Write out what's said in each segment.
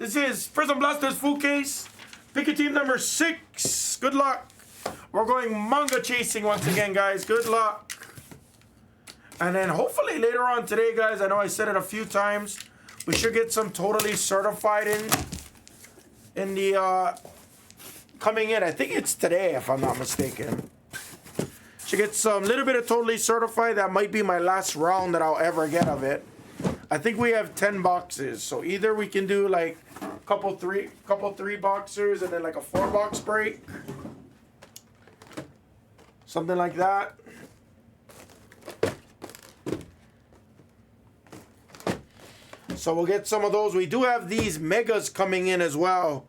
This is Prizm Blasters full case. Pick a team number 6. Good luck. We're going manga chasing once again, guys. Good luck. And then hopefully later on today, guys, I know I said it a few times, we should get some totally certified in the coming in. I think it's today, if I'm not mistaken. Should get some little bit of totally certified. That might be my last round that I'll ever get of it. I think we have 10 boxes, so either we can do like couple three boxers and then like a 4-box break, something like that. So we'll get some of those. We do have these megas coming in as well.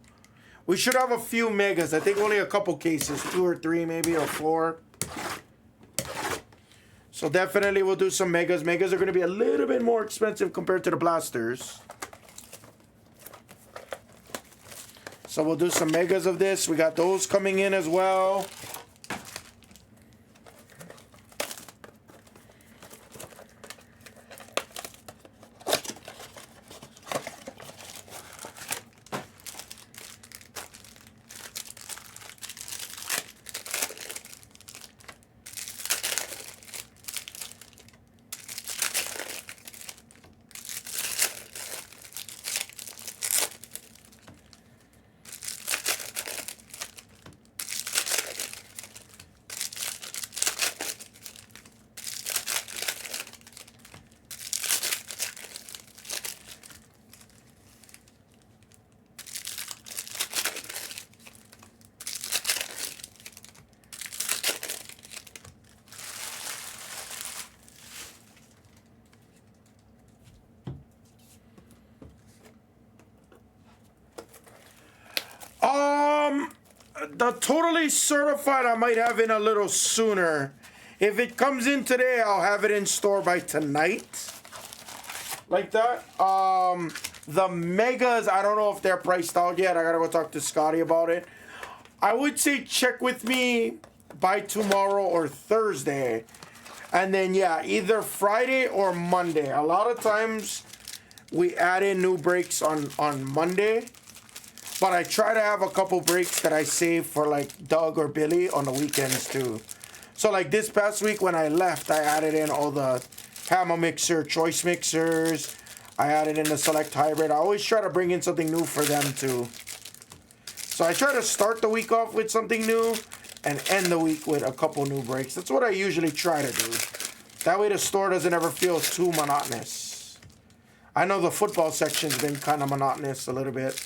We should have a few megas. I think only a couple cases, 2 or 3 maybe, or 4. So definitely we'll do some megas. Megas are going to be a little bit more expensive compared to the blasters. So we'll do some megas of this. We got those coming in as well. The totally certified I might have in a little sooner. If it comes in today, I'll have it in store by tonight. Like that. The megas, I don't know if they're priced out yet. I gotta go talk to Scotty about it. I would say check with me by tomorrow or Thursday. And then, yeah, either Friday or Monday. A lot of times we add in new breaks on Monday. But I try to have a couple breaks that I save for like Doug or Billy on the weekends too. So like this past week when I left, I added in all the Hammer Mixer, Choice Mixers. I added in the Select Hybrid. I always try to bring in something new for them too. So I try to start the week off with something new and end the week with a couple new breaks. That's what I usually try to do. That way the store doesn't ever feel too monotonous. I know the football section's been kind of monotonous a little bit.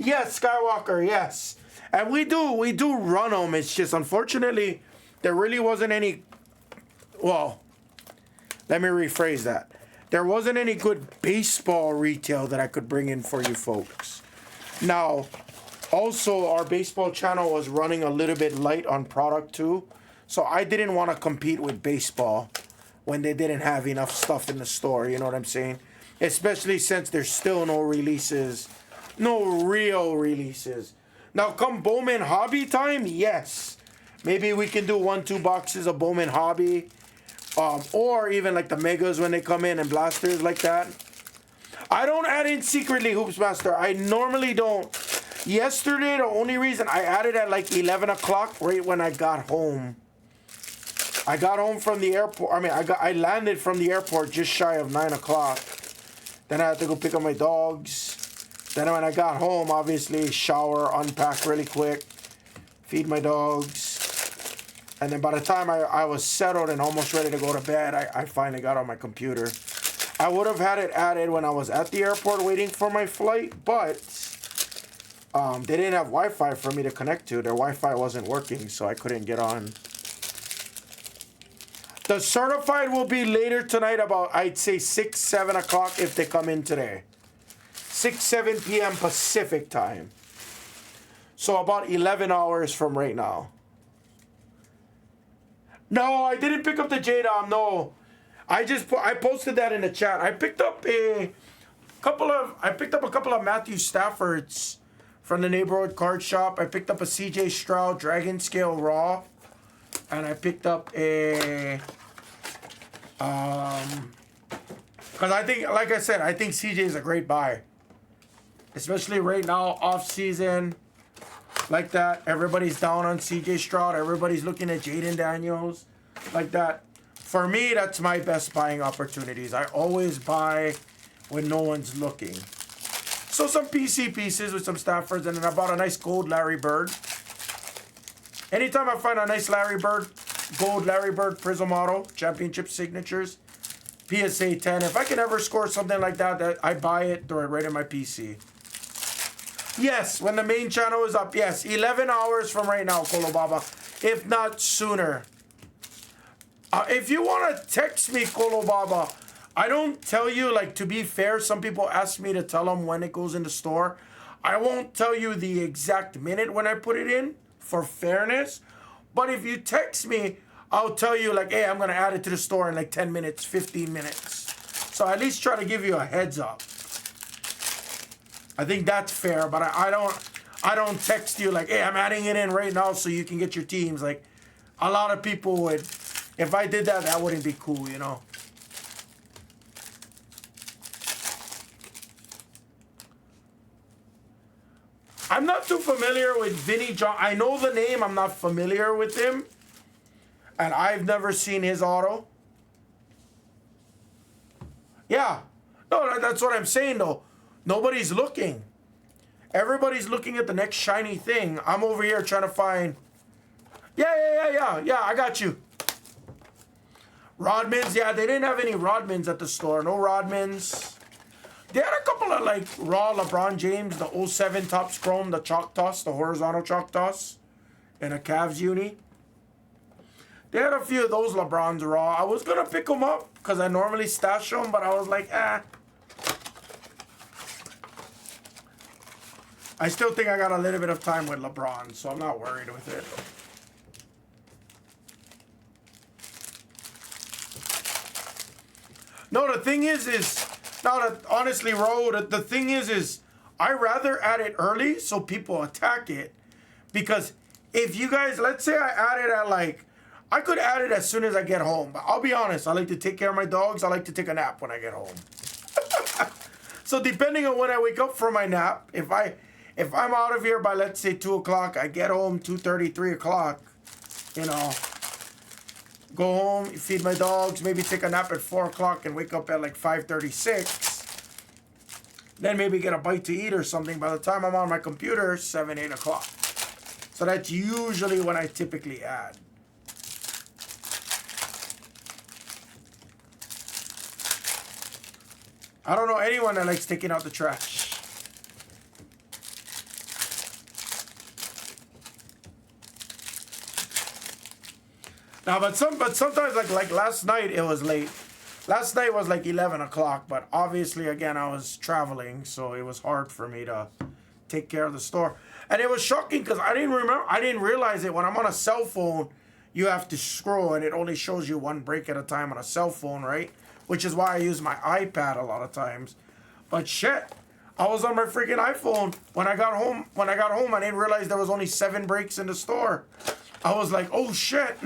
Yes, Skywalker, yes. And we do run them. It's just, unfortunately, there really wasn't any... Well, let me rephrase that. There wasn't any good baseball retail that I could bring in for you folks. Now, also, our baseball channel was running a little bit light on product, too. So I didn't want to compete with baseball when they didn't have enough stuff in the store. You know what I'm saying? Especially since there's still no releases... No real releases. Now, come Bowman Hobby time, yes. Maybe we can do 1-2 boxes of Bowman Hobby. Or even like the Megas when they come in and blasters like that. I don't add in secretly, Hoops Master. I normally don't. Yesterday, the only reason I added at like 11 o'clock, right when I got home. I got home from the airport. I mean, I landed from the airport just shy of 9 o'clock. Then I had to go pick up my dogs. Then when I got home, obviously, shower, unpack really quick, feed my dogs. And then by the time I was settled and almost ready to go to bed, I finally got on my computer. I would have had it added when I was at the airport waiting for my flight, but they didn't have Wi-Fi for me to connect to. Their Wi-Fi wasn't working, so I couldn't get on. The certified will be later tonight about, I'd say, 6, 7 o'clock if they come in today. 6, 7 p.m. Pacific time. So about 11 hours from right now. No, I didn't pick up the J-Dom, no. I posted that in the chat. I picked up a couple of Matthew Staffords from the neighborhood card shop. I picked up a CJ Stroud Dragon Scale Raw. and I picked up a because I think, like I said, I think CJ is a great buy, especially right now, off season, like that. Everybody's down on CJ Stroud. Everybody's looking at Jaden Daniels, like that. For me, that's my best buying opportunities. I always buy when no one's looking. So some PC pieces with some Staffords, and then I bought a nice gold Larry Bird. Anytime I find a nice Larry Bird, gold Larry Bird Prizm Auto, championship signatures, PSA 10. If I can ever score something like that, I buy it, throw it right in my PC. Yes, when the main channel is up. Yes, 11 hours from right now, Kolobaba. If not sooner. If you want to text me, Kolobaba, I don't tell you, like, to be fair, some people ask me to tell them when it goes in the store. I won't tell you the exact minute when I put it in, for fairness. But if you text me, I'll tell you, like, hey, I'm going to add it to the store in like 10 minutes, 15 minutes. So at least try to give you a heads up. I think that's fair, but I don't text you like, hey, I'm adding it in right now so you can get your teams. Like, a lot of people would, if I did that, that wouldn't be cool, you know. I'm not too familiar with Vinny John. I know the name. I'm not familiar with him. And I've never seen his auto. Yeah. No, that's what I'm saying, though. Nobody's looking. Everybody's looking at the next shiny thing. I'm over here trying to find... Yeah, I got you. Rodmans. Yeah, they didn't have any Rodmans at the store. No Rodmans. They had a couple of, like, raw LeBron James, the 07 Topps Chrome, the chalk toss, the horizontal chalk toss, and a Cavs uni. They had a few of those LeBrons raw. I was going to pick them up because I normally stash them, but I was like, I still think I got a little bit of time with LeBron, so I'm not worried with it. No, the thing is now that, honestly, Ro, the thing is I rather add it early so people attack it. Because if you guys, let's say I add it at like, I could add it as soon as I get home. But I'll be honest, I like to take care of my dogs. I like to take a nap when I get home. So depending on when I wake up from my nap, if I'm out of here by, let's say, 2 o'clock, I get home 2:30, 3 o'clock, you know, go home, feed my dogs, maybe take a nap at 4 o'clock and wake up at like 5:36. Then maybe get a bite to eat or something. By the time I'm on my computer, 7, 8 o'clock. So that's usually when I typically add. I don't know anyone that likes taking out the trash. Now, but sometimes, like last night, it was late. Last night was like 11 o'clock, but obviously, again, I was traveling, so it was hard for me to take care of the store. And it was shocking because I didn't realize it. When I'm on a cell phone, you have to scroll, and it only shows you one break at a time on a cell phone, right? Which is why I use my iPad a lot of times. But shit, I was on my freaking iPhone when I got home. When I got home, I didn't realize there was only 7 breaks in the store. I was like, oh shit.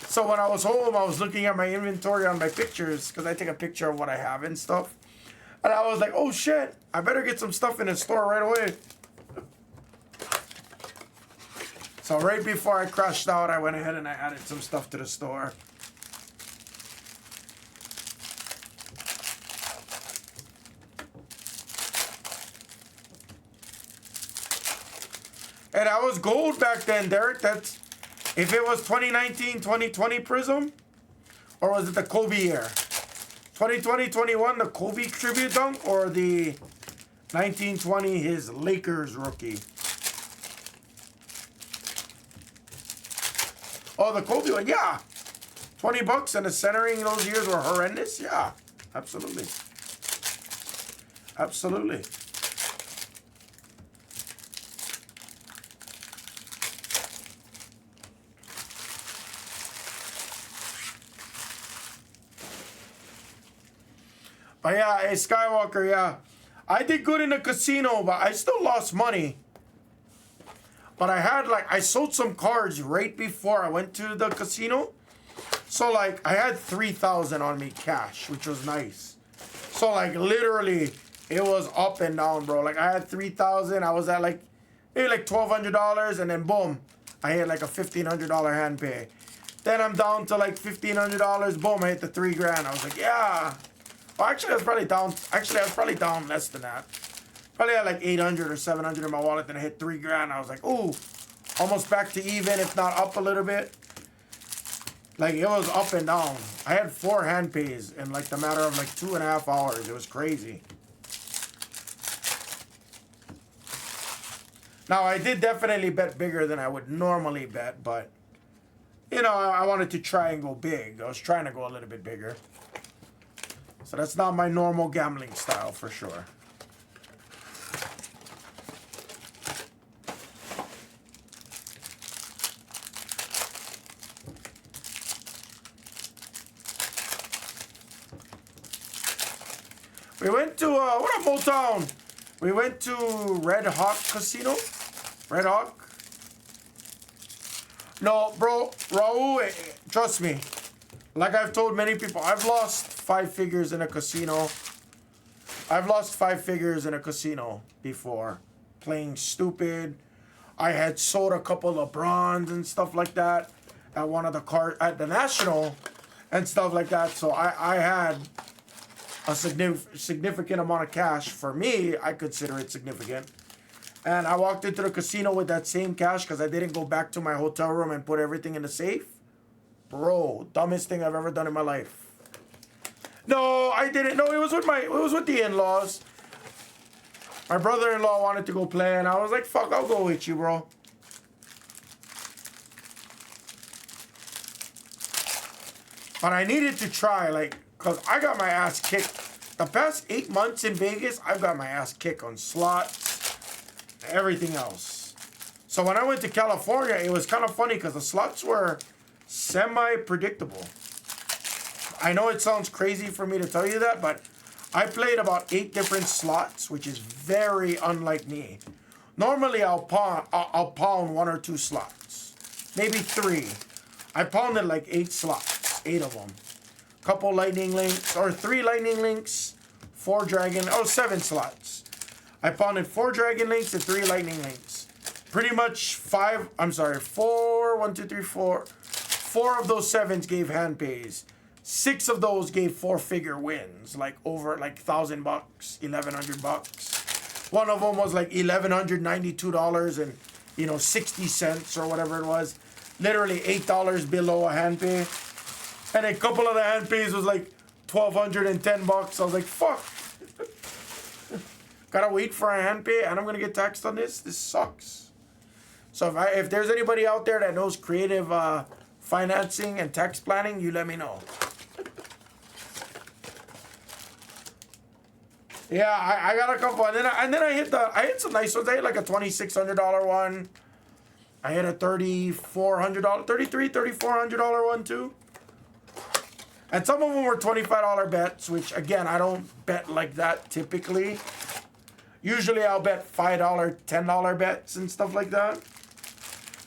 So when I was home, I was looking at my inventory on my pictures because I take a picture of what I have and stuff. And I was like, oh shit, I better get some stuff in the store right away. So right before I crashed out, I went ahead and I added some stuff to the store. And that was gold back then, Derek. That's if it was 2019, 2020 Prizm, or was it the Kobe year? 2020, 21, the Kobe tribute dunk, or the 1920, his Lakers rookie? Oh, the Kobe one, yeah. $20 and the centering those years were horrendous. Yeah, absolutely. Absolutely. But yeah, hey, Skywalker, yeah. I did good in the casino, but I still lost money. But I sold some cards right before I went to the casino. So, like, I had 3,000 on me cash, which was nice. So, like, literally, it was up and down, bro. Like, I had 3,000. I was at, like, maybe, like, $1,200. And then, boom, I hit, like, a $1,500 hand pay. Then I'm down to, like, $1,500. Boom, I hit the $3,000. I was like, yeah. Well, actually, I was probably down. Actually, I was probably down less than that. Probably had, like, 800 or 700 in my wallet. Then I hit $3,000. I was like, ooh, almost back to even, if not up a little bit. Like, it was up and down. I had 4 hand pays in, like, the matter of, like, 2.5 hours. It was crazy. Now, I did definitely bet bigger than I would normally bet, but, you know, I wanted to try and go big. I was trying to go a little bit bigger. So that's not my normal gambling style, for sure. We went to, what up, Motown? We went to Red Hawk Casino. Red Hawk. No, bro, Raul, trust me. Like I've told many people, I've lost 5 figures in a casino. I've lost 5 figures in a casino before. Playing stupid. I had sold a couple of bronze and stuff like that at one of the cards, at the National and stuff like that. So I had a significant amount of cash. For me, I consider it significant. And I walked into the casino with that same cash because I didn't go back to my hotel room and put everything in the safe. Bro, dumbest thing I've ever done in my life. No, I didn't. No, it was with the in-laws. My brother-in-law wanted to go play, and I was like, fuck, I'll go with you, bro. But I needed to try, like, because I got my ass kicked. The past 8 months in Vegas, I've got my ass kicked on slots, everything else. So when I went to California, it was kind of funny because the slots were semi-predictable. I know it sounds crazy for me to tell you that, but I played about 8 different slots, which is very unlike me. Normally, I'll pound 1 or 2 slots, maybe 3. I pounded like 8 slots, 8 of them. Couple lightning links, or 3 lightning links, 4 dragon, 7 slots. I pounded 4 dragon links and 3 lightning links. Pretty much 4, 1, 2, 3, 4. 4 of those 7s gave hand pays. 6 of those gave 4-figure wins, like over like $1,000, $1,100. One of them was like $1,192 and 60 cents or whatever it was. Literally $8 below a hand pay. And a couple of the hand pays was like $1,210. I was like, fuck. Gotta wait for a hand pay and I'm gonna get taxed on this. This sucks. So if there's anybody out there that knows creative financing and tax planning, you let me know. Yeah, I got a couple, and then I hit some nice ones. I hit like a $2,600 one. I hit a $3,400, $3,400 one too. And some of them were $25 bets, which again I don't bet like that typically. Usually I'll bet $5, $10 bets and stuff like that.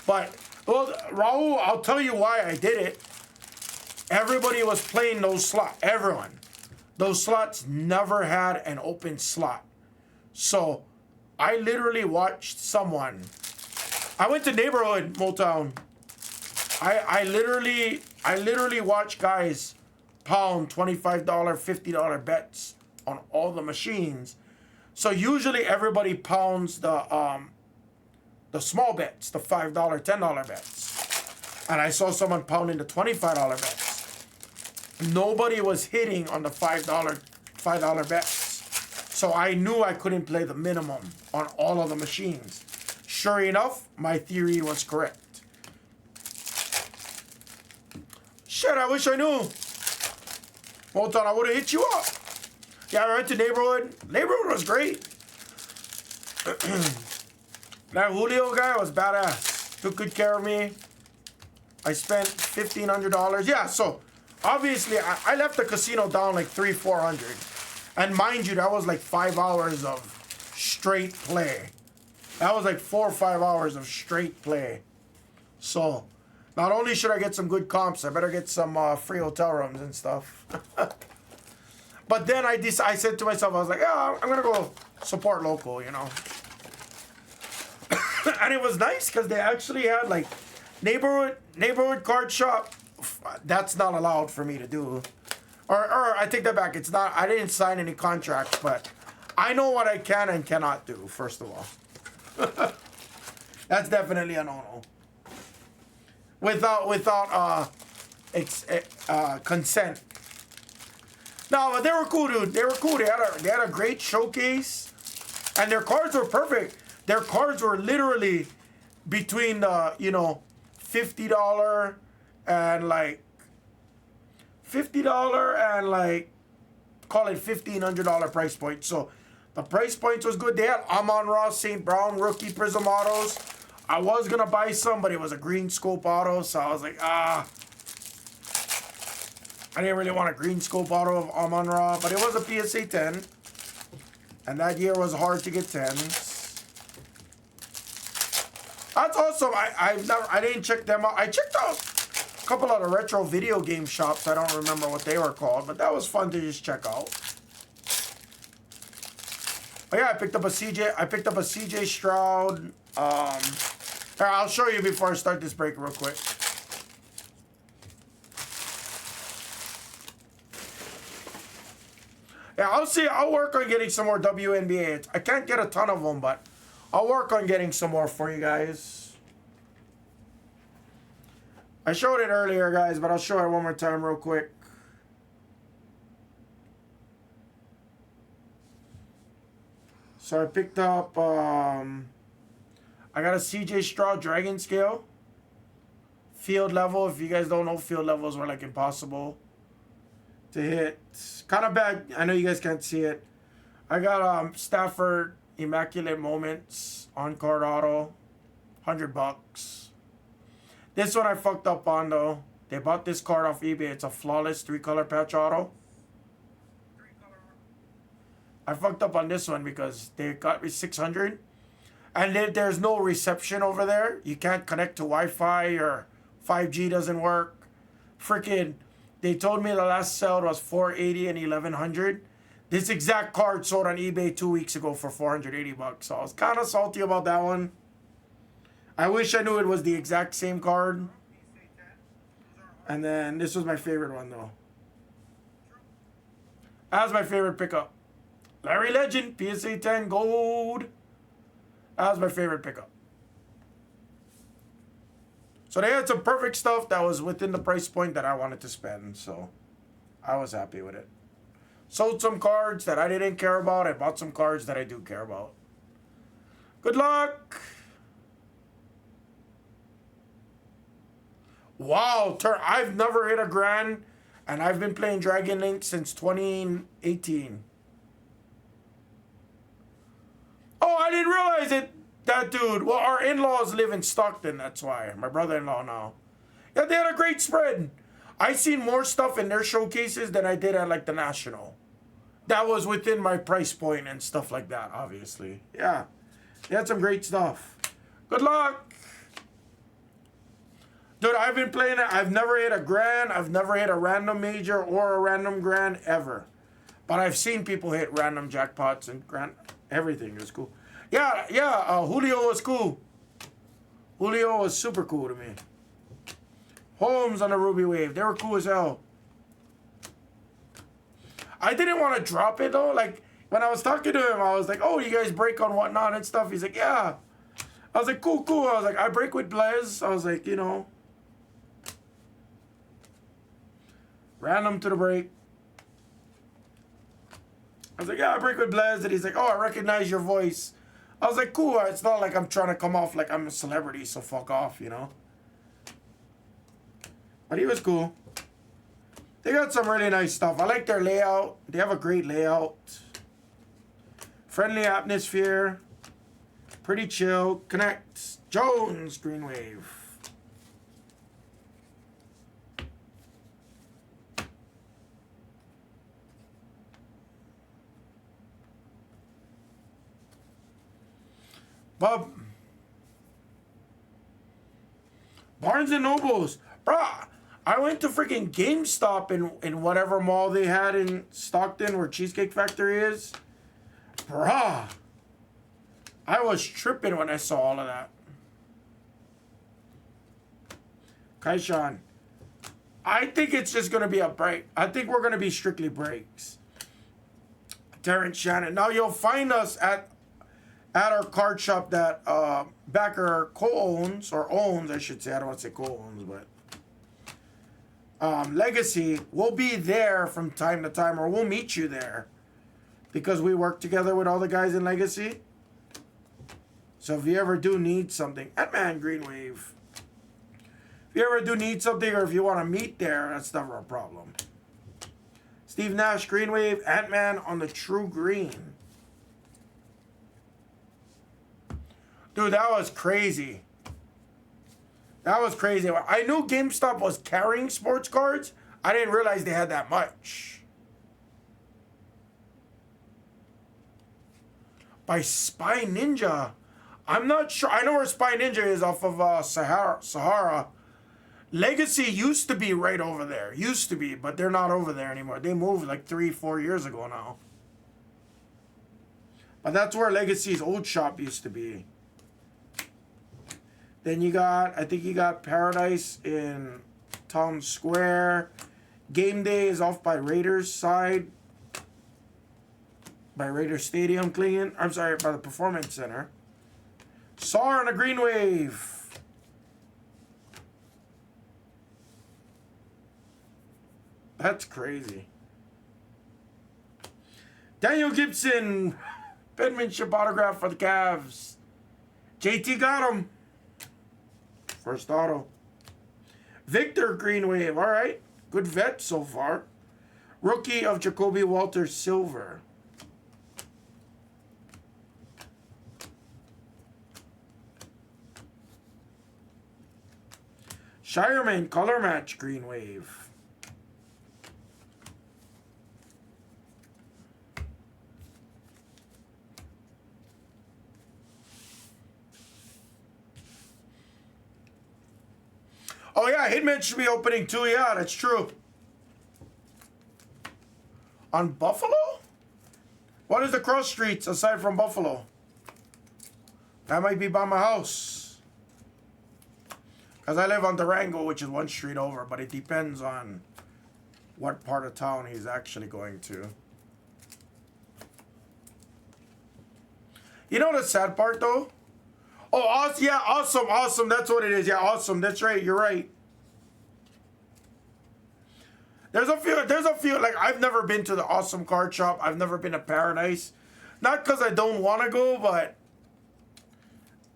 But well, Raul, I'll tell you why I did it. Everybody was playing those slots. Everyone. Those slots never had an open slot. So I literally watched someone. I went to neighborhood Motown. I literally watched guys pound $25, $50 bets on all the machines. So usually everybody pounds the small bets, the $5, $10 bets. And I saw someone pounding the $25 bets. Nobody was hitting on the $5 bets. So I knew I couldn't play the minimum on all of the machines. Sure enough, my theory was correct. Shit, I wish I knew. Hold on, I would have hit you up. Yeah, I went to neighborhood. Neighborhood was great. That Julio guy was badass. Took good care of me. I spent $1,500. Yeah, so obviously I left the casino down like $300-400. And mind you, that was like 5 hours of straight play. That was like 4 or 5 hours of straight play. So, not only should I get some good comps, I better get some free hotel rooms and stuff. But then I said to myself, I was like, yeah, I'm going to go support local, you know. And it was nice because they actually had like neighborhood card shop. That's not allowed for me to do. Or I take that back. It's not. I didn't sign any contracts, but I know what I can and cannot do. First of all, that's definitely a no-no. Without consent. No, but they were cool, dude. They were cool. They had a great showcase, and their cards were perfect. Their cards were literally between the $50 and like call it $1,500 price point. So the price points was good. They had Amon-Ra St. Brown rookie Prizm autos. I was gonna buy some, but it was a green scope auto, so I was like, I didn't really want a green scope auto of Amon-Ra, but it was a PSA 10, and that year was hard to get 10s. That's awesome. I didn't check them out. I checked out a couple of the retro video game shops. I don't remember what they were called, but that was fun to just check out. But yeah, I picked up a CJ Stroud. Here, I'll show you before I start this break real quick. Yeah, I'll work on getting some more WNBA. I can't get a ton of them, but I'll work on getting some more for you guys. I showed it earlier, guys, but I'll show it one more time real quick. So I picked up, I got a CJ Stroud Dragon Scale. Field level. If you guys don't know, field levels were like impossible to hit. Kind of bad. I know you guys can't see it. I got Stafford Immaculate Moments on card auto, $100. This one I fucked up on though. They bought this card off eBay. It's a flawless 3-color patch auto. I fucked up on this one because they got me 600, and there's no reception over there. You can't connect to Wi-Fi, or 5G doesn't work. Freaking, they told me the last sale was 480 and 1100. This exact card sold on eBay 2 weeks ago for $480. So I was kind of salty about that one. I wish I knew it was the exact same card. And then this was my favorite one though. That was my favorite pickup. Larry Legend, PSA 10 gold. That was my favorite pickup. So they had some perfect stuff that was within the price point that I wanted to spend. So I was happy with it. Sold some cards that I didn't care about. I bought some cards that I do care about. Good luck. Wow, I've never hit a grand, and I've been playing Dragon Link since 2018. Oh, I didn't realize it. That dude. Well, our in-laws live in Stockton. That's why. My brother-in-law now. Yeah, they had a great spread. I seen more stuff in their showcases than I did at like the National. That was within my price point and stuff like that, obviously. Yeah. They had some great stuff. Good luck. Dude, I've been playing it. I've never hit a grand. I've never hit a random major or a random grand ever. But I've seen people hit random jackpots and grand. Everything is cool. Yeah. Julio was cool. Julio was super cool to me. Holmes on the Ruby Wave. They were cool as hell. I didn't want to drop it though. Like when I was talking to him, I was like, "Oh, you guys break on whatnot and stuff." He's like, "Yeah." I was like, "Cool." I was like, "I break with Blez." I was like, random to the break. I was like, "Yeah, I break with Blez," and he's like, "Oh, I recognize your voice." I was like, "Cool." It's not like I'm trying to come off like I'm a celebrity, so fuck off, But he was cool. They got some really nice stuff. I like their layout. They have a great layout. Friendly atmosphere. Pretty chill. Connect. Jones Green Wave. But Barnes and Nobles, bruh. I went to freaking GameStop in whatever mall they had in Stockton where Cheesecake Factory is. Bruh. I was tripping when I saw all of that. Kaishan. I think it's just going to be a break. I think we're going to be strictly breaks. Terrence Shannon. Now you'll find us at our card shop that Backer co-owns, or owns, I should say. I don't want to say co-owns, but Legacy. We'll be there from time to time, or we'll meet you there because we work together with all the guys in Legacy. So if you ever do need something, Ant-Man Green Wave. If you ever do need something, or if you want to meet there, that's never a problem. Steve Nash Green Wave, Ant-Man on the True Green. Dude, that was crazy. That was crazy. I knew GameStop was carrying sports cards. I didn't realize they had that much. By Spy Ninja. I'm not sure. I know where Spy Ninja is off of Sahara. Legacy used to be right over there. Used to be, but they're not over there anymore. They moved like 3-4 years ago now. But that's where Legacy's old shop used to be. Then you got, I think you got Paradise in Town Square. Game Day is off by Raiders side. By Raiders Stadium, Clean. I'm sorry, by the Performance Center. SAR on a Green Wave. That's crazy. Daniel Gibson. Penmanship autograph for the Cavs. JT got him. First auto. Victor Green Wave. All right. Good vet so far. Rookie of Jacoby Walters Silver. Shireman Color Match Green Wave. Oh, yeah, Hitman should be opening too. Yeah, that's true. On Buffalo? What is the cross streets aside from Buffalo? That might be by my house. Because I live on Durango, which is one street over, but it depends on what part of town he's actually going to. You know the sad part, though? Oh, awesome. Yeah, awesome, awesome. That's what it is. Yeah, awesome. That's right. You're right. There's a few, like, I've never been to the Awesome Card Shop. I've never been to Paradise. Not because I don't want to go, but...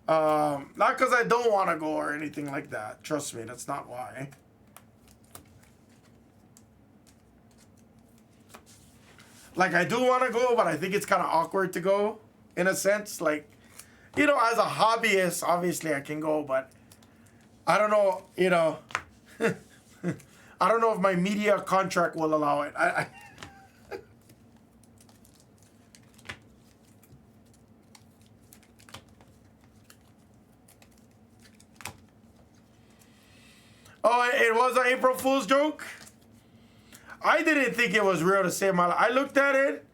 not because I don't want to go or anything like that. Trust me, that's not why. Like, I do want to go, but I think it's kind of awkward to go, in a sense. Like, you know, as a hobbyist, obviously I can go, but I don't know, you know. I don't know if my media contract will allow it. Oh, it was an April Fool's joke? I didn't think it was real to save my life. I looked at it,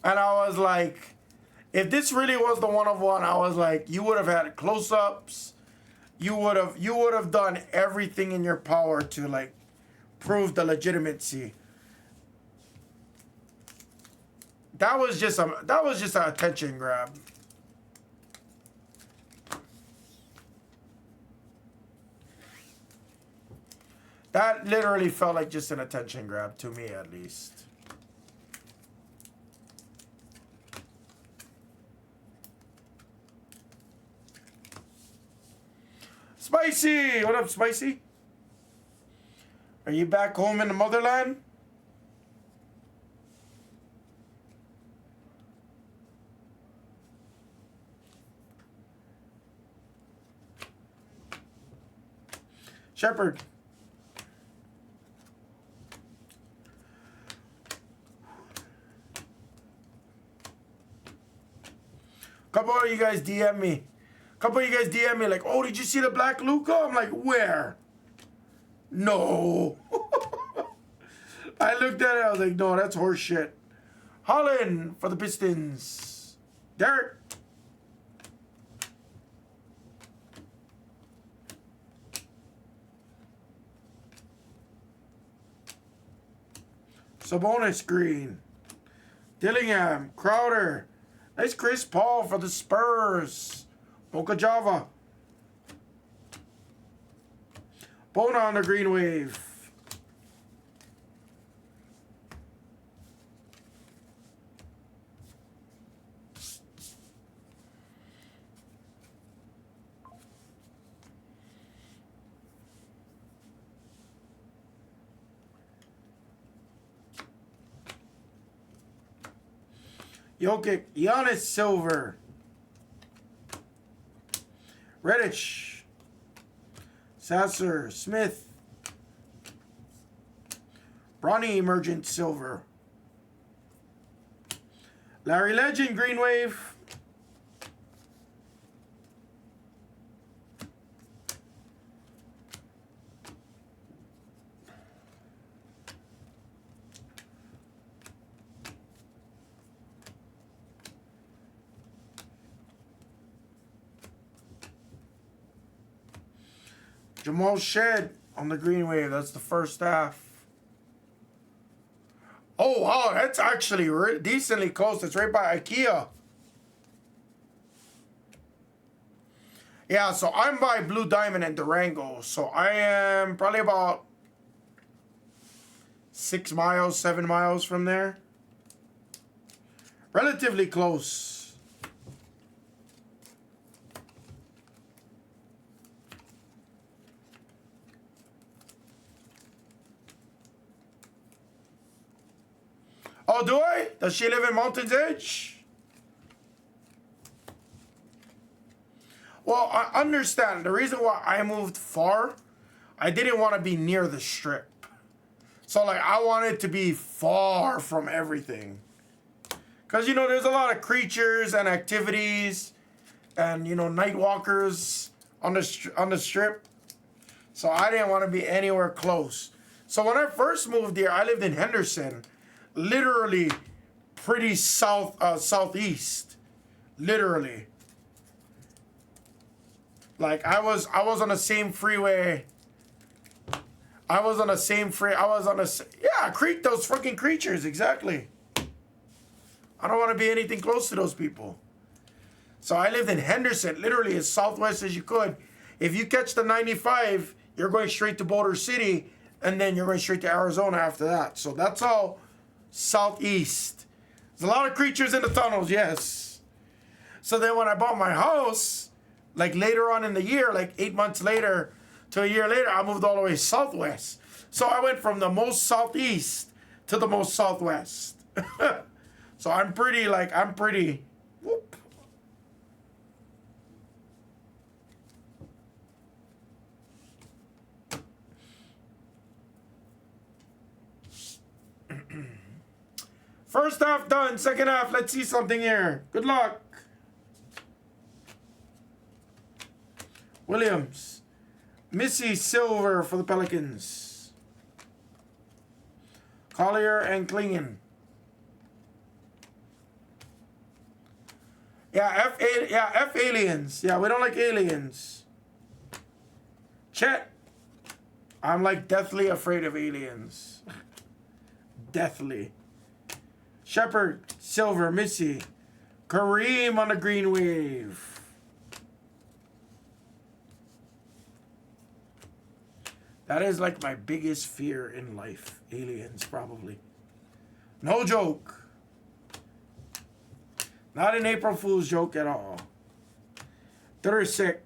and I was like, if this really was the one of one, I was like, you would have had close-ups. You would have done everything in your power to, like, prove the legitimacy. That was just an attention grab. That literally felt like just an attention grab, to me at least. Spicy! What up, Spicy? Are you back home in the motherland? Shepherd. Couple of you guys DM me. couple of you guys DM me like, oh, did you see the black Luca? I'm like, where? No. I looked at it, I was like, no, that's horse shit. Holland for the Pistons. Derek. Sabonis green. Dillingham. Crowder. Nice Chris Paul for the Spurs. Mocha Java. Bona on the green wave. Jokic, Giannis silver. Redditch. Sasser, Smith. Bronny emergent silver. Larry Legend green wave. Jamal Shed on the green wave. That's the first half. Oh, wow. That's actually decently close. It's right by IKEA. Yeah, so I'm by Blue Diamond and Durango. So I am probably about 6 miles, 7 miles from there. Relatively close. Oh, do I? Does she live in Mountain's Edge? Well, I understand. The reason why I moved far, I didn't want to be near the strip. So, like, I wanted to be far from everything. Because, you know, there's a lot of creatures and activities and, you know, night walkers on the strip. So, I didn't want to be anywhere close. So, when I first moved here, I lived in Henderson. Literally pretty southeast. Literally. Like I was on the same freeway. Yeah, those fucking creatures, exactly. I don't want to be anything close to those people. So I lived in Henderson, literally as southwest as you could. If you catch the 95, you're going straight to Boulder City, and then you're going straight to Arizona after that. So that's all southeast. There's a lot of creatures in the tunnels, yes. So then when I bought my house, like later on in the year, like 8 months later to a year later, I moved all the way southwest. So I went from the most southeast to the most southwest. So I'm pretty, whoop. First half done, second half, let's see something here. Good luck. Williams. Missy silver for the Pelicans. Collier and Klingen. Yeah, F aliens. Yeah, we don't like aliens. Chet. I'm like deathly afraid of aliens. Deathly. Shepard, silver, Missy. Kareem on the green wave. That is like my biggest fear in life. Aliens, probably. No joke. Not an April Fool's joke at all. 36.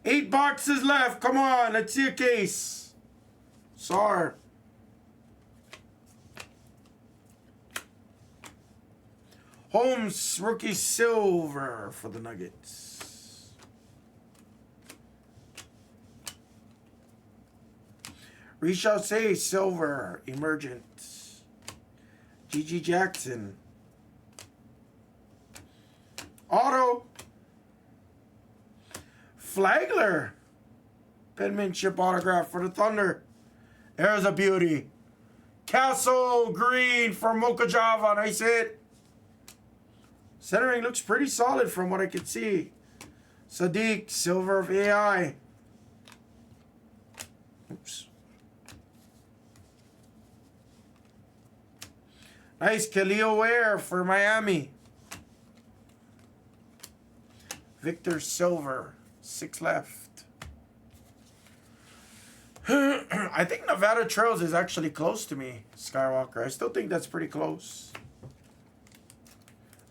Eight boxes left. Come on, let's see a case. Sar. Holmes, rookie silver for the Nuggets. Richard silver, emergent. G.G. Jackson. Auto. Flagler. Penmanship autograph for the Thunder. There's a beauty. Castle green for Mocha Java. Nice hit. Centering looks pretty solid from what I can see. Sadiq, silver of AI. Oops. Nice Khalil Ware for Miami. Victor Silver, 6 left. I think Nevada Trails is actually close to me, Skywalker. I still think that's pretty close.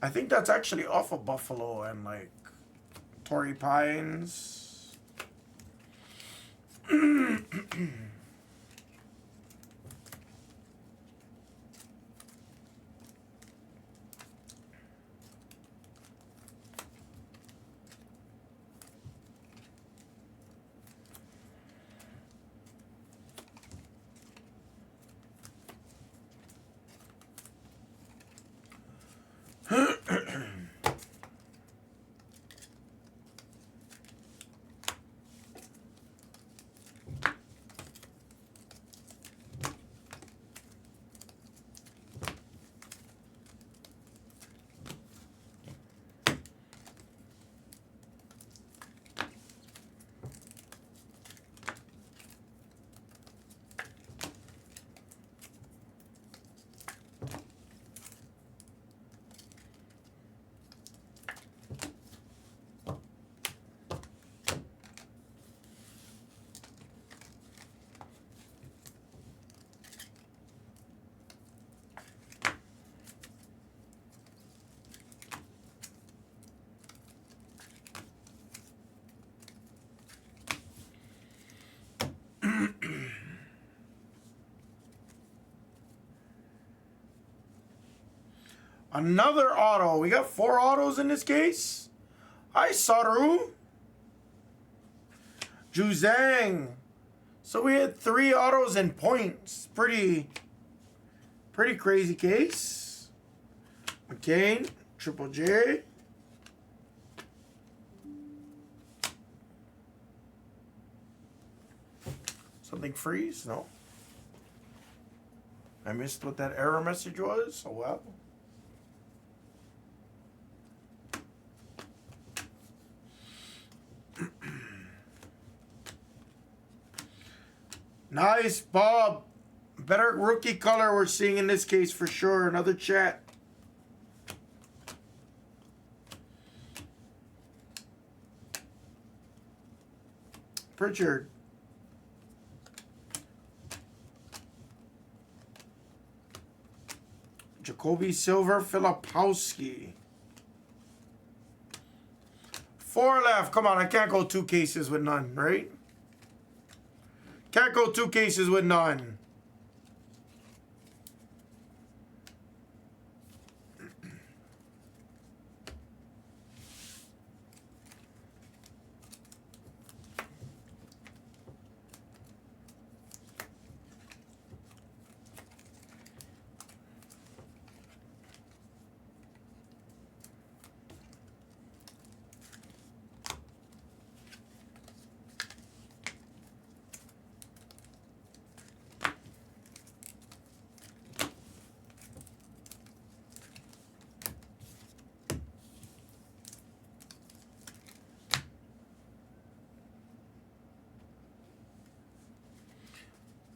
I think that's actually off of Buffalo and like Torrey Pines. Another auto. We got 4 autos in this case. Hi, Saru. Juzang. So we had 3 autos and points. Pretty crazy case. McCain. Triple J. Something freeze? No. I missed what that error message was. Oh well. Nice, Bob. Better rookie color we're seeing in this case for sure. Another chat. Pritchard. Jacoby Silver, Filipowski. 4 left. Come on, I can't go 2 cases with none, right? Can't go 2 cases with none.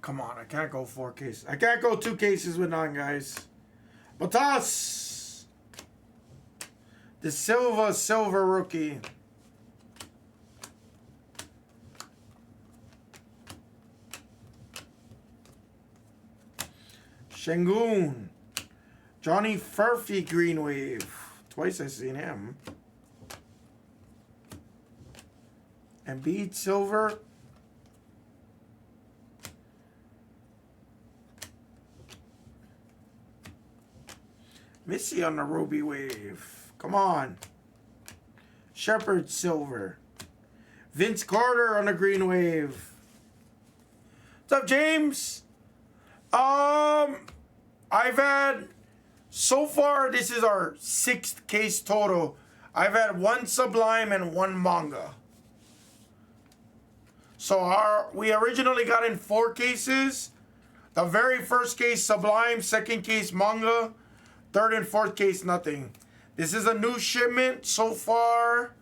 Come on, I can't go 4 cases. I can't go 2 cases with none, guys. Batas. The silver rookie. Shengun. Johnny Furphy Green Wave. Twice I've seen him. Embiid silver. Missy on the Ruby Wave. Come on. Shepard silver. Vince Carter on the Green Wave. What's up, James? I've had, so far, this is our 6th case total. I've had 1 Sublime and 1 manga. So we originally got in 4 cases. The very first case, Sublime. Second case, manga. Third and fourth case, nothing. This is a new shipment so far.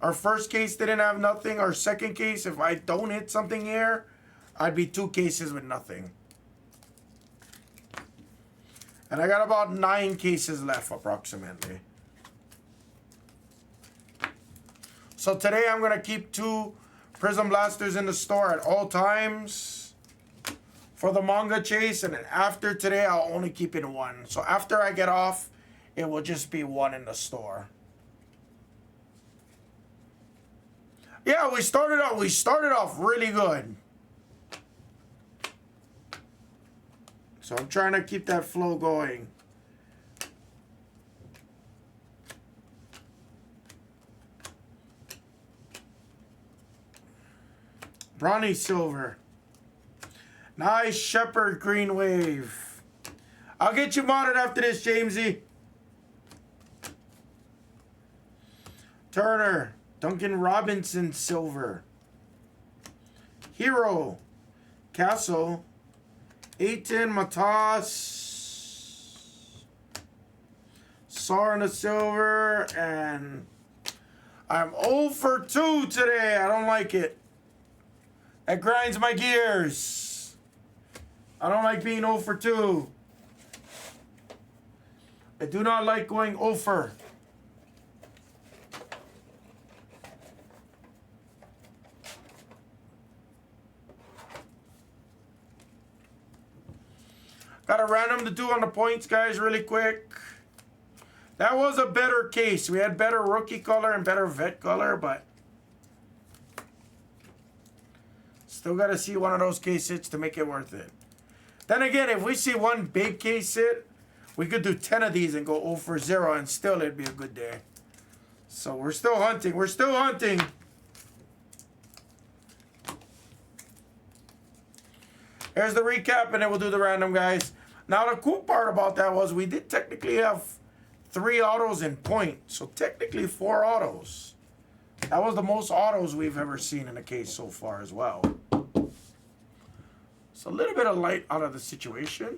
Our first case didn't have nothing. Our second case, if I don't hit something here, I'd be 2 cases with nothing. And I got about 9 cases left, approximately. So today I'm going to keep 2 Prizm Blasters in the store at all times for the manga chase. And then after today, I'll only keep it 1. So after I get off, it will just be 1 in the store. Yeah, we started off really good. So I'm trying to keep that flow going. Bronny Silver. Nice Shepherd Green Wave. I'll get you modded after this, Jamesy. Turner. Duncan Robinson Silver. Hero. Castle. Aiton Matas. Sarna Silver. And I'm 0 for 2 today. I don't like it. That grinds my gears. I don't like being 0 for 2. I do not like going 0 for. Got a random to do on the points, guys, really quick. That was a better case. We had better rookie color and better vet color, but still got to see one of those case hits to make it worth it. Then again, if we see one big case hit, we could do 10 of these and go 0 for 0, and still it'd be a good day. So we're still hunting. We're still hunting. Here's the recap, and then we'll do the random, guys. Now, the cool part about that was we did technically have 3 autos in point. So technically 4 autos. That was the most autos we've ever seen in a case so far as well. So a little bit of light out of the situation.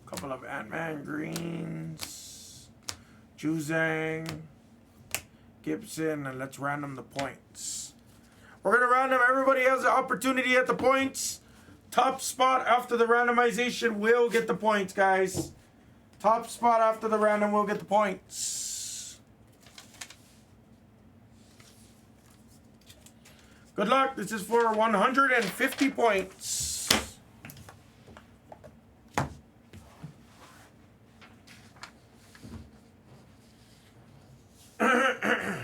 Couple of Ant-Man greens, Juzang, Gibson, and let's random the points. We're going to random. Everybody has the opportunity at the points. Top spot after the randomization will get the points, guys. Top spot after the random will get the points. Good luck. This is for 150 points.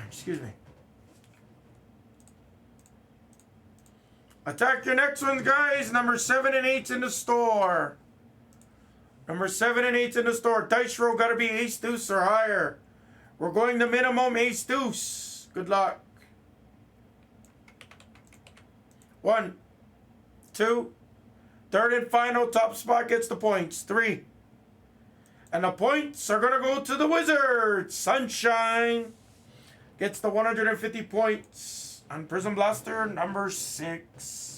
Excuse me. Attack your next ones, guys. Number 7 and 8's in the store. Number 7 and 8's in the store. Dice roll got to be ace deuce or higher. We're going to minimum ace deuce. Good luck. 1, 2. Third and final. Top spot gets the points. 3. And the points are going to go to the Wizards. Sunshine gets the 150 points on Prizm Blaster number 6.